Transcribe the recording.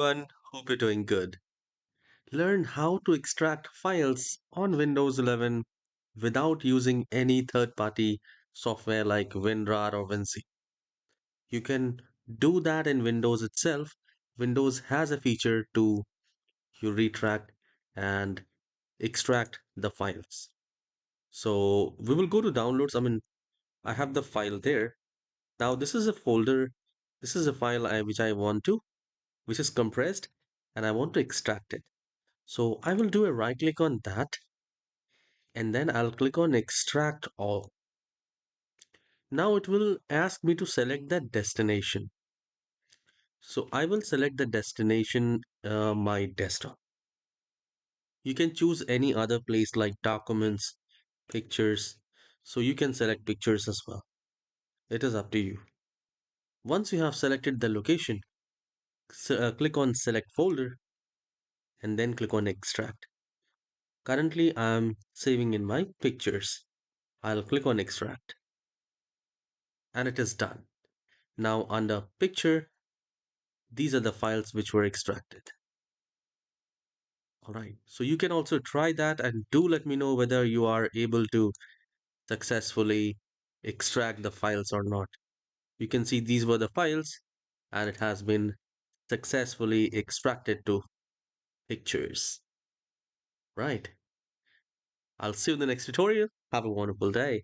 everyone, hope you're doing good. Learn how to extract files on Windows 11 without using any third party software like WinRAR or WinZip. You can do that in Windows itself. Windows has a feature to you retract and extract the files. So we will go to downloads. I have the file there. Now, this is a folder. This is a file which I want to, which is compressed, and I want to extract it. So I will do a right click on that and then I'll click on extract all. Now it will ask me to select the destination. So I will select the destination, my desktop. You can choose any other place like documents, pictures. So you can select pictures as well. It is up to you. Once you have selected the location, click on select folder and then click on extract. Currently I'm saving in my pictures. I'll click on extract and it is done. Now under picture, these are the files which were extracted. All right. So you can also try that and do let me know whether you are able to successfully extract the files or not. You can see these were the files and it has been successfully extracted to pictures. Right. I'll see you in the next tutorial. Have a wonderful day.